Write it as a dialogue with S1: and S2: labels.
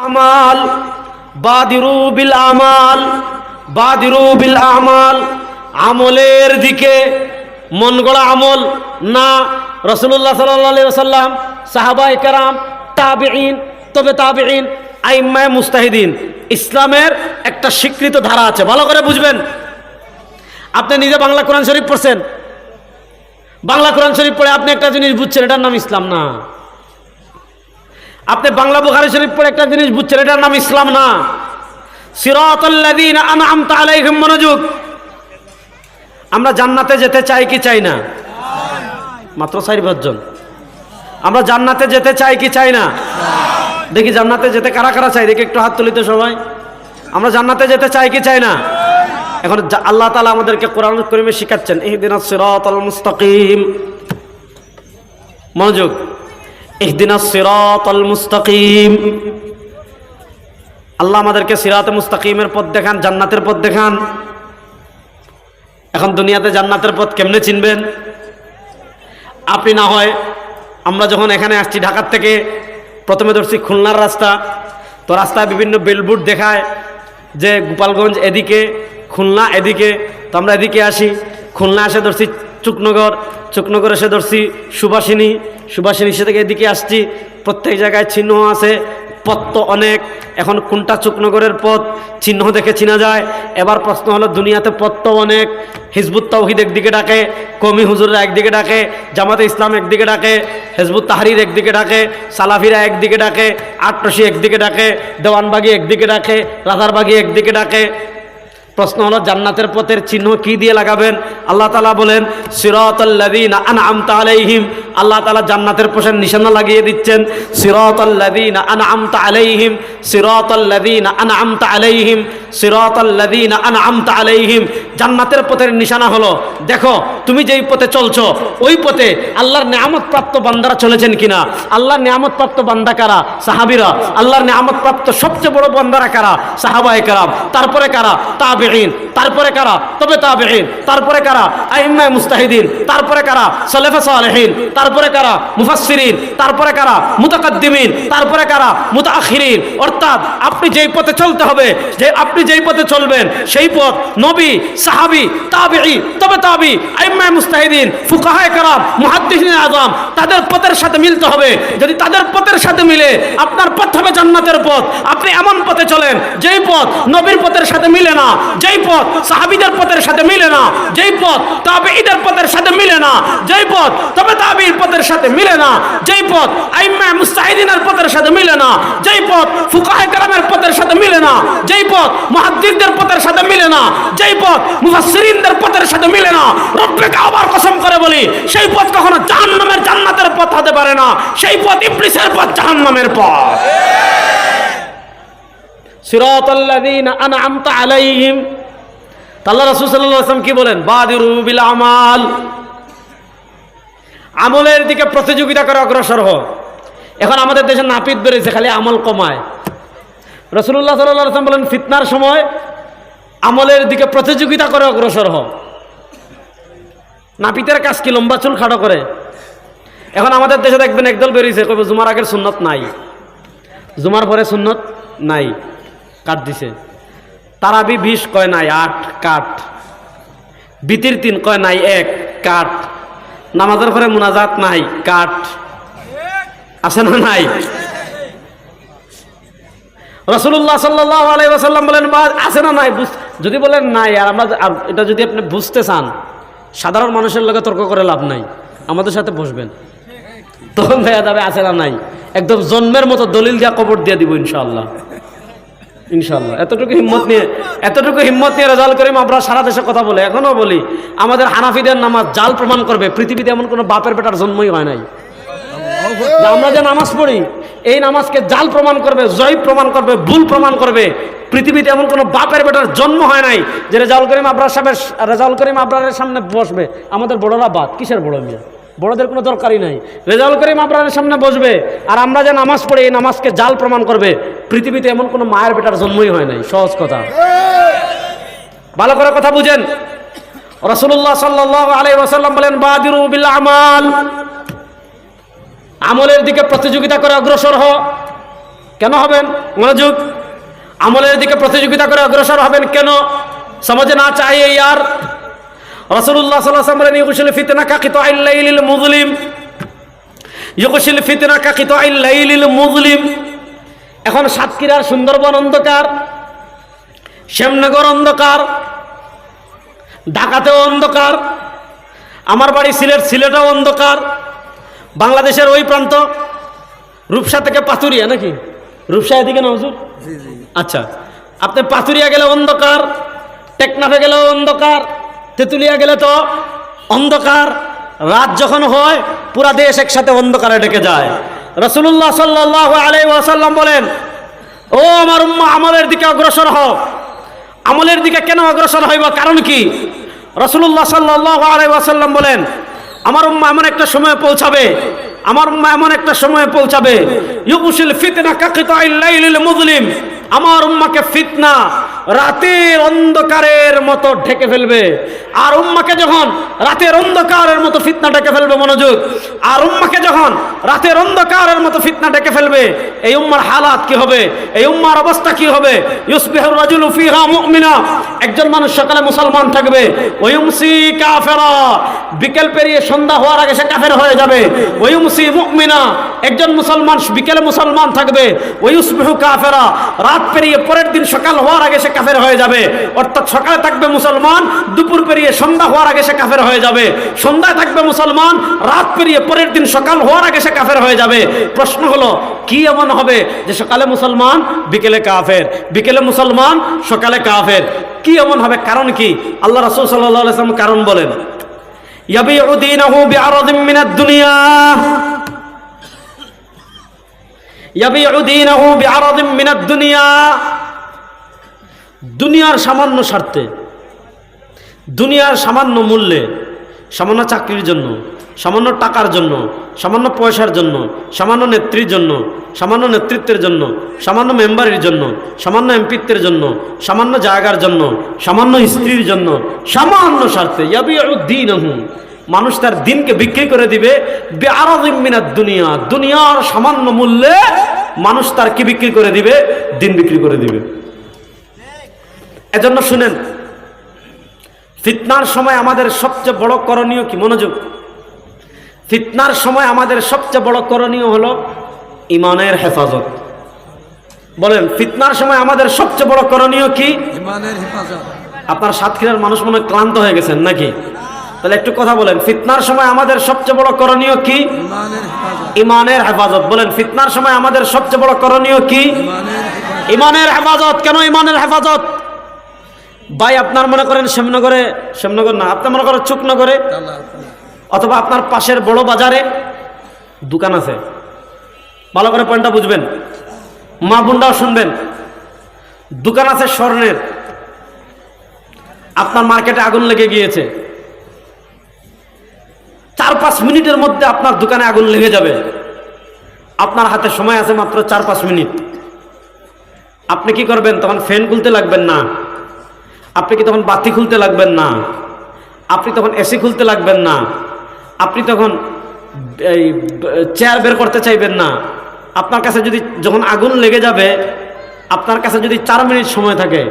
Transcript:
S1: আমাল, বাদিরু বিল আমাল, বাদিরু বিল আমাল। আমলের দিকে, মন গড়া আমল না। রাসূলুল্লাহ সাল্লাল্লাহু আলাইহি ওয়াসাল্লাম, সাহাবায়ে কেরাম, তাবেঈন, তবে তাবেঈন, আইম্মায়ে মুজতাহিদিন, ইসলামের একটা স্বীকৃত ধারা আছে, ভালো করে বুঝবেন। আপনি নিজে বাংলা কোরআন শরীফ পড়ছেন, বাংলা কোরআন শরীফ পড়ে আপনি একটা জিনিস বুঝছেন, এটার নাম ইসলাম না। আপনি বাংলা বুখারী শরীফ পড়ে একটা জিনিস বুঝছেন, এটার নাম ইসলাম না। সিরাতাল্লাযীনা আনআমতা আলাইহিম, মনোযোগ। আমরা জান্নাতে যেতে চাই কি চাই না? মাত্র 4 জন। আমরা জান্নাতে যেতে চাই কি চাই না? দেখি জান্নাতে যেতে কারা কারা চাই, দেখি একটু হাত তুলিতে সবাই। আমরা জান্নাতে যেতে চাই কি চাই না? এখন আল্লাহ তাআলা আমাদেরকে কোরআন কারীমে শিখাচ্ছেন, ইহদিনাস সিরাতাল মুস্তাকিম। মনোযোগ, ইহদিনাস সিরাতাল মুস্তাকিম। আল্লাহ আমাদেরকে সিরাতে মুস্তাকিমের পথ দেখান, জান্নাতের পথ দেখান। এখন দুনিয়াতে জান্নাতের পথ কেমনে চিনবেন? আপনি না হয়, আমরা যখন এখানে আসছি ঢাকার থেকে, প্রথমে ধরছি খুলনার রাস্তা, তো রাস্তায় বিভিন্ন বিলবোর্ড দেখায় যে গোপালগঞ্জ এদিকে, খুলনা এদিকে, তো আমরা এদিকে আসি। খুলনা এসে ধরছি চুকনগর, চুকনগর এসে ধরছি সুভাষিনী, সুভাষিনী এসে থেকে এদিকে আসছি। প্রত্যেক জায়গায় চিহ্ন আছে, পথ তো অনেক। এখন কোনটা চুকনগরের পথ চিহ্ন দেখে চিনা যায়। এবার প্রশ্ন হলো, দুনিয়াতে পথ তো অনেক। হিজবুত তাওহীদ একদিকে ডাকে, কওমি হুজুররা একদিকে ডাকে, জামাতে ইসলাম একদিকে ডাকে, হিজবুত তাহরীর একদিকে ডাকে, সালাফিরা একদিকে ডাকে, আটরশি একদিকে ডাকে, দেওয়ানবাগি একদিকে ডাকে, রাজারবাগি একদিকে ডাকে। প্রশ্ন হলো, জান্নাতের পথের চিহ্ন কি দিয়ে লাগাবেন? আল্লাহ তাআলা বলেন, সিরাতাল্লাযীনা আনআমতা আলাইহিম। আল্লাহ তাআলা জান্নাতের পথের নিশানা লাগিয়ে দিচ্ছেন। সিরাতাল্লাযীনা আনআমতা আলাইহিম, সিরাতাল্লাযীনা আনআমতা আলাইহিম, সিরাতাল্লাযীনা আনআমতা আলাইহিম। জান্নাতের পথের নিশানা হলো, দেখো তুমি যেই পথে চলছো ওই পথে আল্লাহর নিয়ামত প্রাপ্ত বান্দারা চলেছেন কিনা। আল্লাহর নিয়ামত প্রাপ্ত বান্দা কারা? সাহাবীরা। আল্লাহর নিয়ামত প্রাপ্ত সবচেয়ে বড় বান্দারা কারা? সাহাবায়ে কেরাম। তারপরে কারা? তাবেঈন। তারপরে কারা? তবে তাবেঈন। তারপরে কারা? আইম্মায়ে মুজতাহিদিন। তারপরে কারা? সালেফে সালেহিন। তারপরে কারা? মুফাসসিরিন। তারপরে কারা? মুতাকাদ্দিমিন। তারপরে কারা? মুতাআখিরিন। অর্থাৎ আপনি যেই পথে চলতে হবে, যে আপনি যেই পথে চলবেন সেই পথ নবী, সাহাবী, তাবেঈ, তবে তাবেঈ, আইম্মায়ে মুজতাহিদিন, ফুকাহায়ে কেরাম, মুহাদ্দিসিনে আযম, তাদের পথের সাথে মিলতে হবে। যদি তাদের পথের সাথে মিলে, আপনার পথ হবে জান্নাতের পথ। আপনি এমন পথে চলেন যেই পথ নবীর পথের সাথে মিলে না, যেই পথ সাহাবীদের পথের সাথে মিলে না, যেই পথ তাবেঈদের পথের সাথে মিলে না, যেই পথ তবে তাবেঈর পথের সাথে মিলে না, যেই পথ আইম্মায়ে মুজতাহিদিনের পথের সাথে মিলে না, যেই পথ ফুকাহায়ে কেরামের পথের সাথে মিলে না, যেই পথ মুহাদ্দিসদের পথের সাথে মিলে না, যেই পথ মুফাসসিরিনদের পথের সাথে মিলে না, রব্বে কাবার কসম করে বলি, সেই পথ কখনো জাহান্নামের জান্নাতের পথ হতে পারে না। সেই পথ ইবলিসের পথ, জাহান্নামের পথ। সিরাতাল্লাযীনা আনআমতা আলাইহিম। আল্লাহ রাসূল সাল্লাল্লাহু আলাইহি ওয়াসাল্লাম কি বলেন? বাদিরু বিল আমাল। আমলের দিকে প্রতিযোগিতা করে অগ্রসর হও। এখন আমাদের দেশে নাপিত বেড়েছে, খালি আমল কমায়। রাসূলুল্লাহ সাল্লাল্লাহু আলাইহি ওয়াসাল্লাম বলেন, ফিতনার সময় আমলের দিকে প্রতিযোগিতা করে অগ্রসর হও। নাপিতের কাজ কি? লম্বা চুল খাটো করে। এখন আমাদের দেশে দেখবেন একদল বেরিয়েছে, কইব জুমার আগের সুন্নত নাই, জুমার পরে সুন্নত নাই, কাট দিছে। তারাবি 20 কয় নাই, 8 কাট। বিতির 3 কয় নাই, 1 কাট। নামাজের পরে মুনাজাত নাই, কাট। আছে না নাই? রাসূলুল্লাহ সাল্লাল্লাহু আলাইহি ওয়াসাল্লাম বলেন, আছে না নাই? যদি বলেন নাই, আর আমরা এটা যদি আপনি বুঝতে চান, সাধারণ মানুষের লগে তর্ক করে লাভ নাই, আমাদের সাথে বসবেন, তখন দেখা যাবে আছে না নাই। একদম জন্মের মতো দলিল দিয়া কবর দিয়ে দিব ইনশাআল্লাহ, ইনশাআল্লাহ। এতটুকু হিম্মত নিয়ে রেজাউল করিম আমরা সারা দেশে কথা বলে, এখনো বলি, আমাদের হানাফিদের নামাজ জাল প্রমাণ করবে। পৃথিবীতে এমন কোনো বাপের বেটার জন্মই হয় নাই। আমরা যে নামাজ পড়ি, এই নামাজকে জাল প্রমাণ করবে, জয়ীব প্রমাণ করবে, ভুল প্রমাণ করবে। পৃথিবীতে এমন কোনো বাপের বেটার জন্ম হয় নাই যে রেজাউল করিম আবরারের সামনে বসবে। আমাদের বড়রা বাদ, কিসের বড় মিয়া? বড়দের কোনো দরকারই নাই। রেজাউল করিম আবরারের সামনে বসবে, আর আমরা যে নামাজ পড়ি এই নামাজকে জাল প্রমাণ করবে। পৃথিবীতে এমন কোনো মায়ের বেটার জন্মই হয় নাই। সহজ কথা, ভালো করে কথা বুঝেন। রাসূলুল্লাহ সাল্লাল্লাহু আলাইহি ওয়াসাল্লাম বলেন, বাদিরু বিল আমাল। আমলের দিকে প্রতিযোগিতা করে অগ্রসর হও। কেন হবেন? মনোযোগ, আমলের দিকে প্রতিযোগিতা করে অগ্রসর হবেন কেন? সমাজে না চাইয়ে ইয়ার। রাসূলুল্লাহ সাল্লাল্লাহু আলাইহি ওয়াসাল্লাম বলেন, ইউকশিল ফিতনা কা কিতাইল লাইলিল মুযলিম, ইউকশিল ফিতনা কা কিতাইল লাইলিল মুযলিম। এখন সাতক্ষীরার সুন্দরবন অন্ধকার, শ্যামনগর অন্ধকার, ঢাকাতেও অন্ধকার, আমার বাড়ি সিলেট, সিলেটেও অন্ধকার, বাংলাদেশের ওই প্রান্ত রূপসা থেকে পাথুরিয়া, নাকি রূপসা এদিকে না হুজুর? আচ্ছা, আপনি পাথুরিয়া গেলে অন্ধকার, টেকনাফে গেলেও অন্ধকার, তেঁতুলিয়া গেলে তো অন্ধকার। রাত যখন হয় পুরা দেশ একসাথে অন্ধকারে ঢেকে যায়। রাসূলুল্লাহ সাল্লাল্লাহু আলাইহি ওয়াসাল্লাম বলেন, ও আমার উম্মাহ, আমলের দিকে অগ্রসর হও। আমলের দিকে কেন অগ্রসর হইব? কারণ কি? রাসূলুল্লাহ সাল্লাল্লাহু আলাইহি ওয়াসাল্লাম বলেন, আমার উম্মাহ এমন একটা সময় পৌঁছাবে, আমার উম্মাহ এমন একটা সময় পৌঁছাবে, ইউকশিল ফিতনা কা কিতাইল লাইলিল মুযলিম, আমার উম্মাহকে ফিতনা রাতের অন্ধকারের মতো ঢেকে ফেলবে। আর উম্মাহকে যখন রাতের অন্ধকারের মতো ফিতনা ঢেকে ফেলবে, মনোযোগ, আর উম্মাহকে যখন রাতের অন্ধকারের মতো ফিতনা ঢেকে ফেলবে, এই উম্মার হালাত কি হবে? এই উম্মার অবস্থা কি হবে? ইউসবিহুর রাজুলু ফিহা মুমিনা, একজন মানুষ সকালে মুসলমান থাকবে, ওয়ুমসি কাফেরা, বিকেল পেরিয়ে সন্ধ্যা হওয়ার আগে সে কাফের হয়ে যাবে। ওয়ুমসি মুমিনা, একজন মুসলমান বিকেলে মুসলমান থাকবে, ওয়ুসবিহু কাফেরা, রাত পেরিয়ে পরের দিন সকাল হওয়ার আগে সে কাফের হয়ে যাবে। অর্থাৎ সকালে থাকবে মুসলমান, দুপুর পেরিয়ে সন্ধ্যা হওয়ার আগে সে কাফের হয়ে যাবে। সন্ধ্যায় থাকবে মুসলমান, রাত পেরিয়ে পরের দিন সকাল হওয়ার আগে সে কাফের হয়ে যাবে। প্রশ্ন হলো, কি এমন হবে যে সকালে মুসলমান বিকেলে কাফের, বিকেলে মুসলমান সকালে কাফের? কি এমন হবে? কারণ কি? আল্লাহ রাসূল সাল্লাল্লাহু আলাইহি ওয়াসাল্লাম কারণ বলেন, ইয়াবিউ দীনাহু বিআরাদিন মিনাদ দুনিয়া, ইয়াবিউ দীনাহু বিআরাদিন মিনাদ দুনিয়া, দুনিয়ার সামান্য স্বার্থে, দুনিয়ার সামান্য মূল্যে, সামান্য চাকরির জন্য, সামান্য টাকার জন্য, সামান্য পয়সার জন্য, সামান্য নেত্রীর জন্য, সামান্য নেতৃত্বের জন্য, সামান্য মেম্বারের জন্য, সামান্য এমপিত্বের জন্য, সামান্য জায়গার জন্য, সামান্য স্ত্রীর জন্য, সামান্য স্বার্থে ইয়াবিউ দীনাহু, মানুষ তার দিনকে বিক্রি করে দিবে বিআরাদিন মিনাদ দুনিয়া, দুনিয়ার সামান্য মূল্যে মানুষ তার কি বিক্রি করে দিবে? দিন বিক্রি করে দিবে। এজন্য শুনেন, ফিতনার সময় আমাদের সবচেয়ে বড় করণীয় কি? মনোযোগ, ফিতনার সময় আমাদের সবচেয়ে বড় করণীয় হলো ঈমানের হেফাজত। বলেন, ফিতনার সময় আমাদের সবচেয়ে বড় করণীয় কি?
S2: ঈমানের হেফাজত।
S1: আপনার সাতক্ষীরার মানুষ মনে হয় ক্লান্ত হয়ে গেছেন নাকি? তাহলে একটু কথা বলেন, ফিতনার সময় আমাদের সবচেয়ে বড় করণীয় কি?
S2: ঈমানের হেফাজত।
S1: ঈমানের হেফাজত। বলেন, ফিতনার সময় আমাদের সবচেয়ে বড় করণীয় কি?
S2: ঈমানের হেফাজত।
S1: ঈমানের হেফাজত। কেন ঈমানের হেফাজত? ভাই, আপনার মনে করেন শ্যামনগরে, শ্যামনগর না, আপনার মনে করেন চুকনগরে অথবা আপনার পাশের বড় বাজারে দোকান আছে। ভালো করে পয়েন্টটা বুঝবেন, মা বোনটাও শুনবেন। দোকান আছে স্বর্ণের, আপনার মার্কেটে আগুন লেগে গিয়েছে, 4-5 মিনিটের মধ্যে আপনার দোকানে আগুন লেগে যাবে। আপনার হাতে সময় আছে মাত্র 4-5 মিনিট। আপনি কি করবেন? তখন ফ্যান খুলতে লাগবেন না, আপনি কি তখন বাতি খুলতে লাগবেন না, আপনি তখন এসি খুলতে লাগবেন না, আপনি তখন এই চেয়ার বের করতে চাইবেন না। আপনার কাছে যদি যখন আগুন লেগে যাবে, আপনার কাছে যদি 4 মিনিট সময় থাকে,